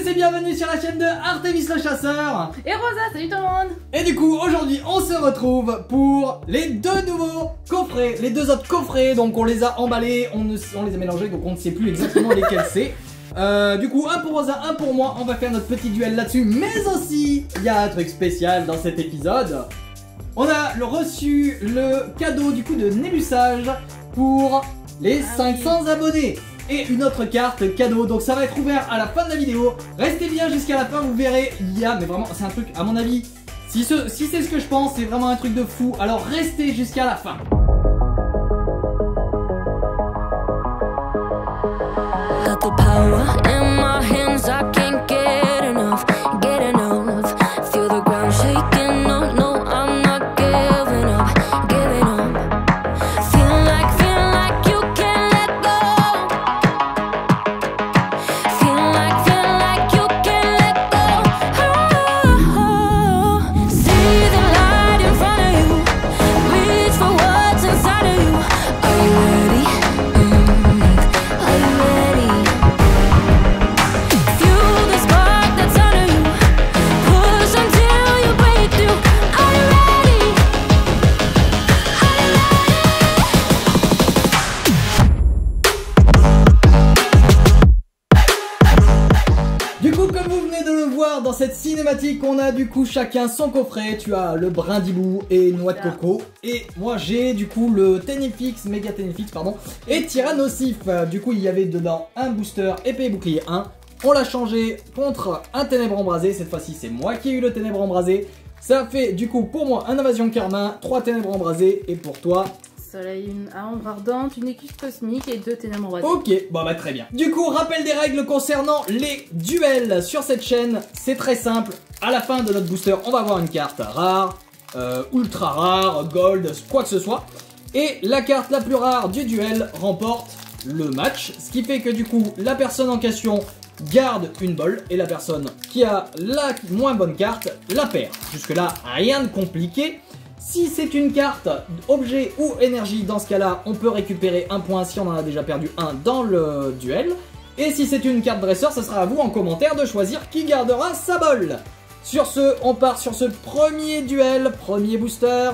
tous et bienvenue sur la chaîne de Artemis le Chasseur. Et Rosa, salut tout le monde. Et du coup aujourd'hui on se retrouve pour les deux nouveaux coffrets. Les deux autres coffrets, donc on les a emballés, on les a mélangés, donc on ne sait plus exactement lesquels c'est. Du coup un pour Rosa, un pour moi, on va faire notre petit duel là-dessus. Mais aussi, il y a un truc spécial dans cet épisode. On a reçu le cadeau du coup de Nébussage pour les 500 abonnés. Et une autre carte cadeau, donc ça va être ouvert à la fin de la vidéo. Restez bien jusqu'à la fin, vous verrez, il y a, mais vraiment c'est un truc à mon avis, si c'est ce que je pense, c'est vraiment un truc de fou, alors restez jusqu'à la fin. Got the power in my hands, I can't get enough, feel the ground shaking, no, no, I'm not giving up, feel like you can't let go, feel like you can't let go, oh, see the light in front of you, reach for what's inside of you, are you ready, are you ready? Fuel the spark that's under you. Push until you break through. Are you ready? Are you Du coup, comme vous venez de le voir dans cette cinématique, on a du coup chacun son coffret. Tu as le brindibou et noix de coco. Et moi j'ai du coup le Ténéfix, méga Ténéfix pardon, et Tyrannosif. Du coup il y avait dedans un booster épée et bouclier 1. On l'a changé contre un ténèbre embrasé. Cette fois-ci c'est moi qui ai eu le ténèbre embrasé. Ça fait du coup pour moi un invasion carmin, 3 ténèbres embrasées. Et pour toi... Soleil, une ombre ardente, une éclipse cosmique et 2 ténèbres embrasées. Ok, bon bah très bien. Du coup, rappel des règles concernant les duels sur cette chaîne, c'est très simple. À la fin de notre booster, on va avoir une carte rare, ultra rare, gold, quoi que ce soit. Et la carte la plus rare du duel remporte le match. Ce qui fait que du coup, la personne en question garde une bolle et la personne qui a la moins bonne carte la perd. Jusque là, rien de compliqué. Si c'est une carte, objet ou énergie, dans ce cas-là, on peut récupérer un point si on en a déjà perdu un dans le duel. Et si c'est une carte dresseur, ce sera à vous en commentaire de choisir qui gardera sa bolle. Sur ce, on part sur ce premier duel, premier booster.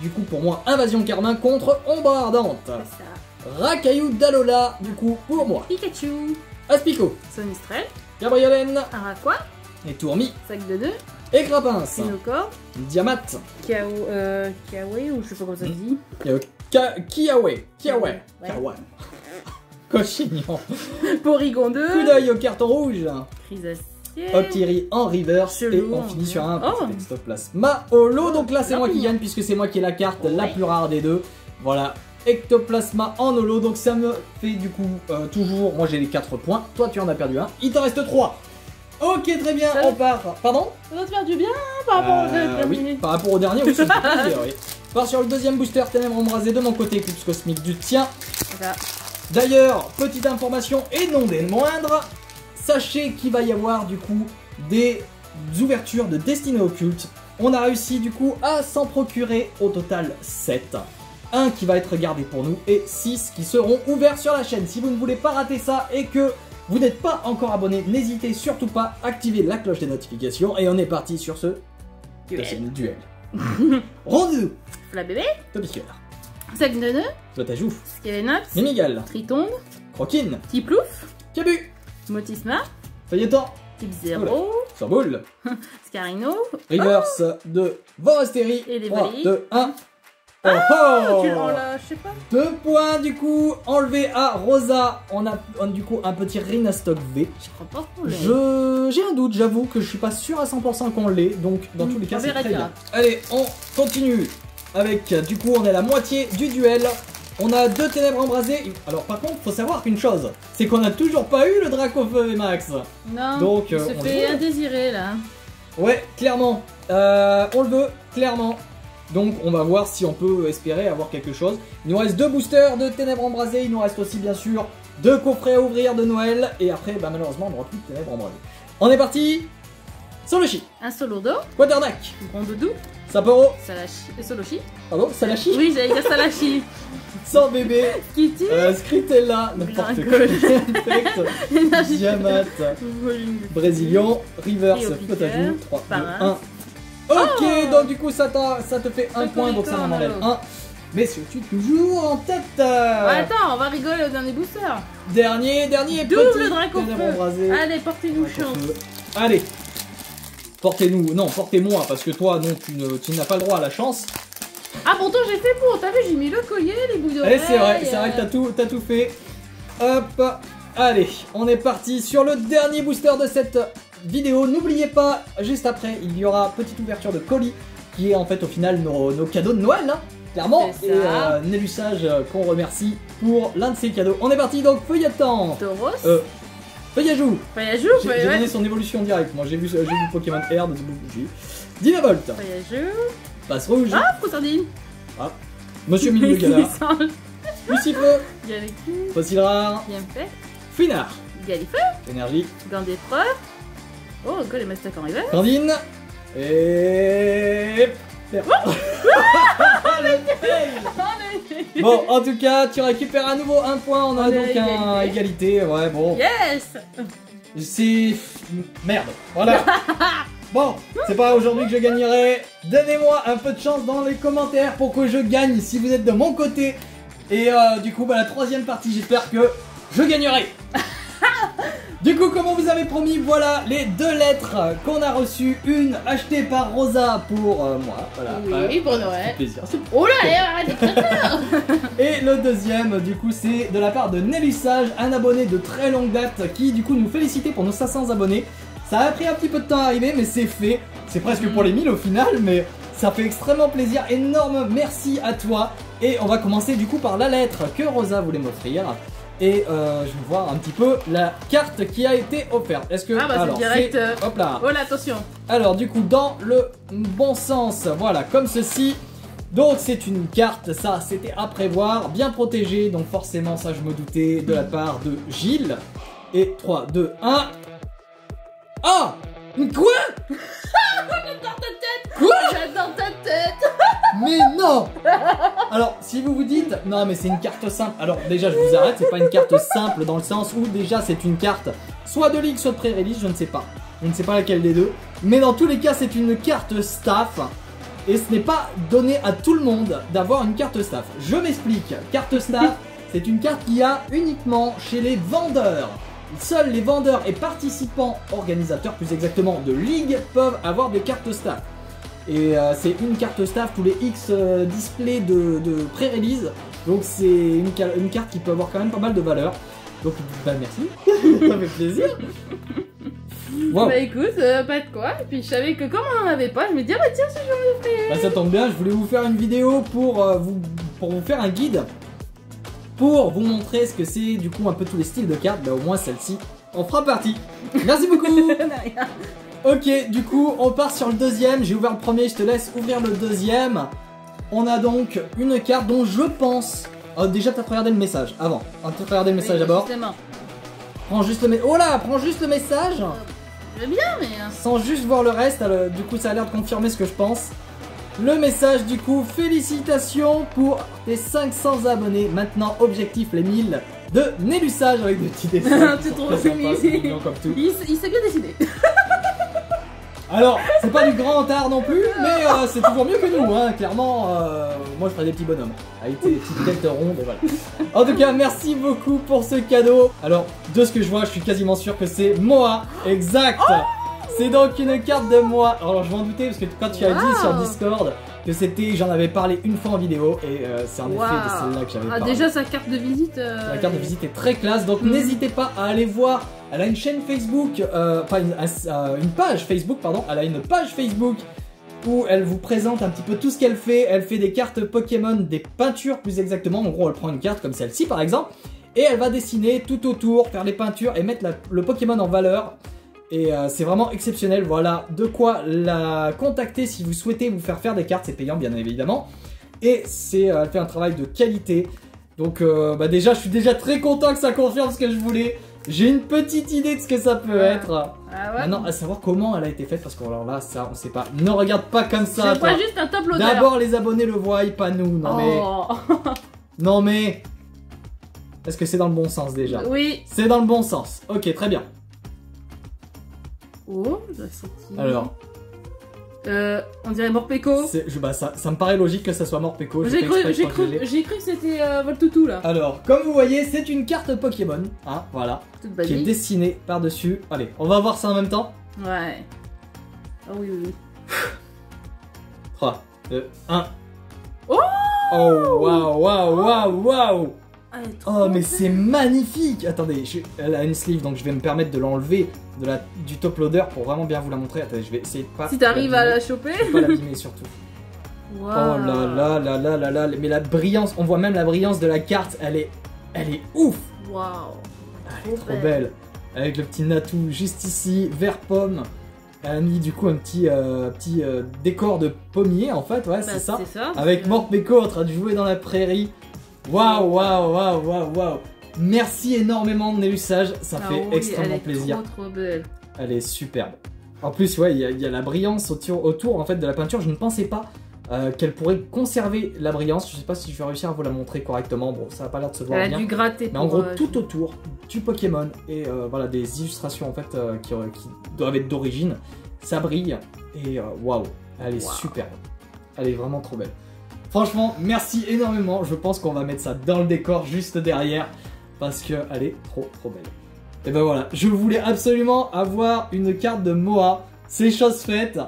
Du coup, pour moi, invasion carmin contre ombre ardente. C'est ça. Racaillou d'Alola, du coup, pour moi. Pikachu, Aspico, Sonistrel, Cabriolène, Araqua, et Tourmi, Sac de 2, et Crapins, Sinocor, Diamat, Kiawe, ou je sais pas comment ça se dit. Kiawe, Ouais. Kawa. Cochignon. Porygon 2, Coup d'œil aux cartons rouges. Chrysacier, Octillerie en reverse. Chelou, Et on en finit vert. sur un Oh. petit ectoplasma holo. Donc là c'est moi qui Champignon. gagne puisque c'est moi qui ai la carte la Ouais. plus rare des deux. Voilà. Ectoplasma en holo. Donc ça me fait du coup toujours. Moi j'ai les 4 points. Toi tu en as perdu un. Il t'en reste 3. Ok, très bien. Ça On va. part. Pardon? ça doit te faire du bien par rapport au Oui, dernier. par rapport au dernier aussi. Oui. On part sur le deuxième booster ténèbres embrasées de mon côté, éclipse cosmique du tien. Voilà. D'ailleurs, petite information et non des moindres, sachez qu'il va y avoir du coup des ouvertures de Destinée Occulte. On a réussi du coup à s'en procurer au total 7. Un qui va être gardé pour nous et 6 qui seront ouverts sur la chaîne. Si vous ne voulez pas rater ça et que vous n'êtes pas encore abonné, n'hésitez surtout pas à activer la cloche des notifications et on est parti sur ce deuxième duel. Rendez-vous, La bébé, Topiqueur, Sac de 2, Zotajouf, Skelenops, Mimigal, Tritonde, Croquine, Tiplouf, Cabu, Motisma, Feuilleton, Type 0, Surboule, Scarino, Reverse de Voresterie. Et les 3, valides. 2, 1. Oh tu l'as, je sais pas. 2 points du coup enlevés à Rosa. On a du coup un petit Rhinastock V. Je crois pas qu'on l'ait. J'ai un doute, j'avoue que je suis pas sûr à 100% qu'on l'ait. Donc dans tous les cas on c'est verra très bien. bien. Allez, on continue avec du coup on est à la moitié du duel. On a 2 ténèbres embrasées. Alors par contre faut savoir qu'une chose, c'est qu'on a toujours pas eu le Dracofeu VMAX. Non, Donc, il se on fait joue. indésiré là. Ouais, clairement. On le veut, clairement. Donc on va voir si on peut espérer avoir quelque chose. Il nous reste 2 boosters de ténèbres embrasées. Il nous reste aussi bien sûr 2 coffrets à ouvrir de Noël. Et après, bah, malheureusement, on n'aura plus de ténèbres embrasées. On est parti. Soloshi, Un Solodo, Quaternack, Rondoudou, Sapporo, Soloshi. pardon, Salashi, Oui, j'allais dire Salashi. Sans bébé, Kitty, Scritella, n'importe quoi, Gringol. Infect, Énergie. Diamat, Volume. Brésilien, Reverse, Et au Fotaju, 3, 2, Parrain. 1. Ok, donc du coup ça te fait un Cocorico, point, donc ça m'en enlève Nalo. un. Mais tu es toujours en tête. Attends, on va rigoler au dernier booster. Dernier, Double petit. dragon Dernier feu. embrasé. Allez, portez-nous Dragon chance. feu. Allez. Portez-nous, non, portez-moi, parce que toi, non, tu n'as pas le droit à la chance. Ah, pourtant j'ai fait pour. T'as vu, j'ai mis le collier, les boucles Eh, d'oreilles. c'est vrai que t'as tout fait. Hop, allez, on est parti sur le dernier booster de cette vidéo. N'oubliez pas, juste après, il y aura petite ouverture de colis, qui est en fait au final nos cadeaux de Noël, hein, clairement. C'est Et ça. Nélusage qu'on remercie pour l'un de ses cadeaux. On est parti donc, feuilletant. Tauros. Feuillajou. Voyageur, J'ai donné son évolution directe. Moi j'ai vu Pokémon Air de Bougie. Dynavolt. Voyageur. Passe rouge. Ah, Froussardine. Monsieur Mille de Galar. Lucifeu. Galécule. Fossile rare. Bien fait. Finard. Galifeu. Énergie. Gant d'épreuve. Oh, God, les Master en river. Candine. Et... Le fail. Bon, en tout cas, tu récupères à nouveau un point. On a On est donc à un égalité. Ouais, bon. Yes. C'est... Merde. Voilà. Bon, c'est pas aujourd'hui que je gagnerai. Donnez-moi un peu de chance dans les commentaires pour que je gagne si vous êtes de mon côté. Et du coup, la troisième partie, j'espère que je gagnerai. Du coup, comme on vous avait promis, voilà les deux lettres qu'on a reçues. Une achetée par Rosa pour moi. Voilà. Oui, pour Ça Noël. fait plaisir. Oh là, allez, arrête. Et le deuxième, du coup, c'est de la part de Nélusage, un abonné de très longue date qui, du coup, nous félicitait pour nos 500 abonnés. Ça a pris un petit peu de temps à arriver, mais c'est fait. C'est presque pour les 1000 au final, mais ça fait extrêmement plaisir. Énorme merci à toi. Et on va commencer, du coup, par la lettre que Rosa voulait m'offrir. Et je vais voir un petit peu la carte qui a été offerte. Est-ce que... Ah bah c'est alors, direct. hop là. Oh là, attention. Alors du coup dans le bon sens, voilà comme ceci. Donc c'est une carte, ça c'était à prévoir, bien protégée, donc forcément ça je me doutais de la part de Gilles. Et 3, 2, 1... Ah! Quoi? J'adore ta tête. Quoi? J'adore ta tête. Mais non! Alors si vous vous dites, non mais c'est une carte simple, alors déjà je vous arrête, c'est pas une carte simple dans le sens où déjà c'est une carte soit de ligue soit de pré-release, je ne sais pas. Je ne sais pas laquelle des deux. Mais dans tous les cas c'est une carte staff. Et ce n'est pas donné à tout le monde d'avoir une carte staff. Je m'explique. Carte staff, c'est une carte qui a uniquement chez les vendeurs. Seuls les vendeurs et participants, organisateurs plus exactement, de ligue peuvent avoir des cartes staff. Et c'est une carte staff tous les X displays de pré-release. Donc c'est une carte qui peut avoir quand même pas mal de valeur. Donc bah merci, ça fait plaisir. Wow. Bah écoute, pas de quoi. Et puis je savais que comme on en avait pas, je me disais, ah bah tiens, si je vais en offrir. Bah ça tombe bien, je voulais vous faire une vidéo pour vous faire un guide. Pour vous montrer ce que c'est du coup un peu tous les styles de cartes. Bah au moins celle-ci en fera partie. Merci beaucoup. Ok, du coup on part sur le deuxième. J'ai ouvert le premier, je te laisse ouvrir le deuxième. On a donc une carte dont je pense... Oh, déjà t'as regardé le message avant. T'as regardé le message d'abord. Prends juste le oh là, prends juste le message. Je veux bien, mais... Sans juste voir le reste, du coup ça a l'air de confirmer ce que je pense. Le message du coup, félicitations pour tes 500 abonnés. Maintenant objectif les 1000 de Nélusage avec des petits dessins. C'est trop très sympas, mignon. c'est mignon comme tout. Il s'est bien décidé. Alors, c'est pas du grand art non plus, mais c'est toujours mieux que nous, hein. Clairement, moi je ferais des petits bonhommes avec tes petites têtes rondes et voilà. En tout cas, merci beaucoup pour ce cadeau. Alors, de ce que je vois, je suis quasiment sûr que c'est Moa. Exact. C'est donc une carte de Moa. Alors, je m'en doutais parce que quand tu as dit sur Discord que c'était, j'en avais parlé une fois en vidéo et c'est en effet de celle-là que j'avais parlé. Déjà sa carte de visite. La carte de visite est très classe, donc n'hésitez pas à aller voir. Elle a une chaîne Facebook, enfin une page Facebook, pardon. Elle a une page Facebook où elle vous présente un petit peu tout ce qu'elle fait. Elle fait des cartes Pokémon, des peintures plus exactement. En gros, elle prend une carte comme celle-ci par exemple et elle va dessiner tout autour, faire les peintures et mettre le Pokémon en valeur. Et c'est vraiment exceptionnel, voilà de quoi la contacter si vous souhaitez vous faire des cartes, c'est payant bien évidemment. Et elle fait un travail de qualité. Donc déjà je suis déjà très content que ça confirme ce que je voulais. J'ai une petite idée de ce que ça peut être. Ah Ah ouais. Maintenant, à savoir comment elle a été faite, parce que alors là, ça, on sait pas. Ne regarde pas comme ça. Je vois toi. juste un top loader. D'abord, les abonnés le voient, pas nous. Non mais. Oh. Non mais. Est-ce que c'est dans le bon sens déjà? Oui. C'est dans le bon sens. Ok, très bien. Oh, je l'ai senti. Alors, On dirait Morpeko. bah, ça me paraît logique que ça soit Morpeko. J'ai cru que c'était Voltoutou là. Alors, comme vous voyez, c'est une carte Pokémon. Hein, voilà. Toute Qui est basique. dessinée par-dessus. Allez, on va voir ça en même temps. Ouais. Ah oui, oui, oui. 3, 2, 1. Oh Oh, waouh, waouh, waouh, waouh. Ah, elle est trop Oh, mais belle. c'est magnifique. Attendez, elle a une sleeve, donc je vais me permettre de l'enlever du top loader pour vraiment bien vous la montrer. Attendez, je vais essayer de pas... Si t'arrives à l'abîmer. la choper. Je vais pas l'abîmer surtout. Wow. Oh là là là là là là. Mais la brillance, on voit même la brillance de la carte, elle est ouf. Waouh. Elle est trop belle. Avec le petit Natou juste ici, vert pomme. Elle a mis du coup un petit décor de pommier en fait, ouais, c'est ça. C'est ça. Avec Morpeko en train de jouer dans la prairie. Waouh, waouh, waouh, waouh, waouh. Merci énormément de Nélusage, ça Ah fait oui, extrêmement elle est plaisir. Trop belle. Elle est superbe. En plus, ouais, il y a la brillance autour en fait de la peinture. Je ne pensais pas qu'elle pourrait conserver la brillance. Je sais pas si je vais réussir à vous la montrer correctement. Bon, ça n'a pas l'air de se voir Elle a bien. dû gratter. Mais en gros, tout autour du Pokémon et voilà des illustrations en fait qui doivent être d'origine, ça brille et waouh, elle est superbe. Elle est vraiment trop belle. Franchement, merci énormément. Je pense qu'on va mettre ça dans le décor juste derrière parce que elle est trop belle. Et ben voilà, je voulais absolument avoir une carte de Moa. C'est chose faite.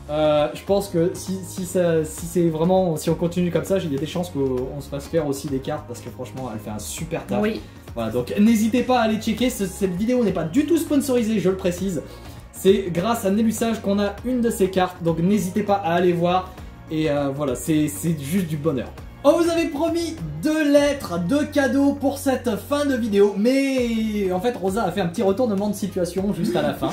Je pense que si c'est vraiment, si on continue comme ça, il y a des chances qu'on se fasse faire aussi des cartes parce que franchement, elle fait un super taf. Oui. Voilà, donc n'hésitez pas à aller checker. Cette vidéo n'est pas du tout sponsorisée, je le précise. C'est grâce à Nélusage qu'on a une de ces cartes, donc n'hésitez pas à aller voir. Et voilà, c'est juste du bonheur. On vous avait promis 2 lettres, 2 cadeaux pour cette fin de vidéo, mais en fait Rosa a fait un petit retournement de situation juste à la fin.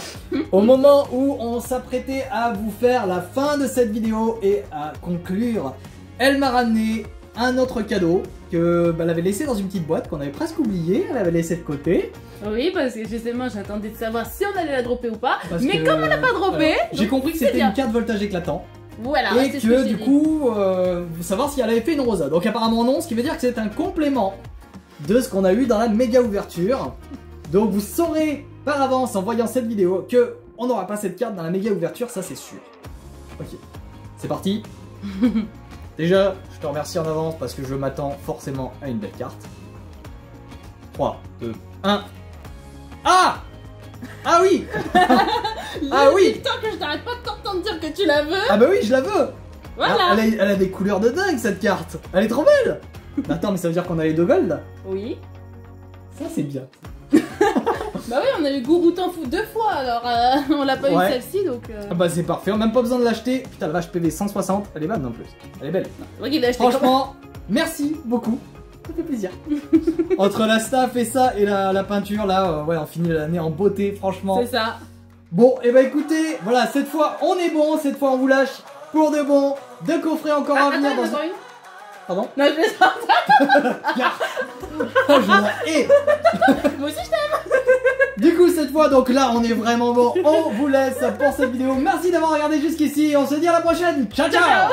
Au moment où on s'apprêtait à vous faire la fin de cette vidéo et à conclure, elle m'a ramené un autre cadeau que elle avait laissé dans une petite boîte qu'on avait presque oublié, elle avait laissé de côté. Oui, parce que justement, j'attendais de savoir si on allait la dropper ou pas. Parce Mais que, comme on l'a pas droppé, j'ai compris que c'est c'était bien. une carte voltage éclatant. Voilà, Et c'est ce que que j'ai du dit. coup, savoir si elle avait fait une rosa. Donc apparemment non, ce qui veut dire que c'est un complément de ce qu'on a eu dans la méga ouverture. Donc vous saurez par avance en voyant cette vidéo que on n'aura pas cette carte dans la méga ouverture, ça c'est sûr. Ok, c'est parti. Déjà, je te remercie en avance parce que je m'attends forcément à une belle carte. 3, 2, 1. Ah! Ah oui! Ah oui! Putain que je t'arrête pas de t'entendre dire que tu la veux. Ah bah oui, je la veux! Voilà. Elle a des couleurs de dingue cette carte! Elle est trop belle! Mais attends, mais ça veut dire qu'on a les 2 gold? Oui. Ça c'est bien. Bah oui, on a eu Gouroutan Fou 2 fois, alors on l'a pas eu Ouais. celle-ci, donc... Ah bah c'est parfait, on n'a même pas besoin de l'acheter. Putain la vache PV 160, elle est bonne en plus. Elle est belle. C'est vrai qu'il a acheté Franchement, merci beaucoup. Ça fait plaisir. Entre la staff et ça et la peinture là, ouais on finit l'année en beauté franchement. C'est ça. Bon et bah écoutez, voilà cette fois on est bon, cette fois on vous lâche pour de bon. 2 coffrets encore à venir Attends, dans il y en a un... une. Pardon. Non, je vais sortir. Je la hais. Moi aussi je t'aime. Du coup cette fois donc là on est vraiment bon. On vous laisse pour cette vidéo. Merci d'avoir regardé jusqu'ici. On se dit à la prochaine. Ciao ciao.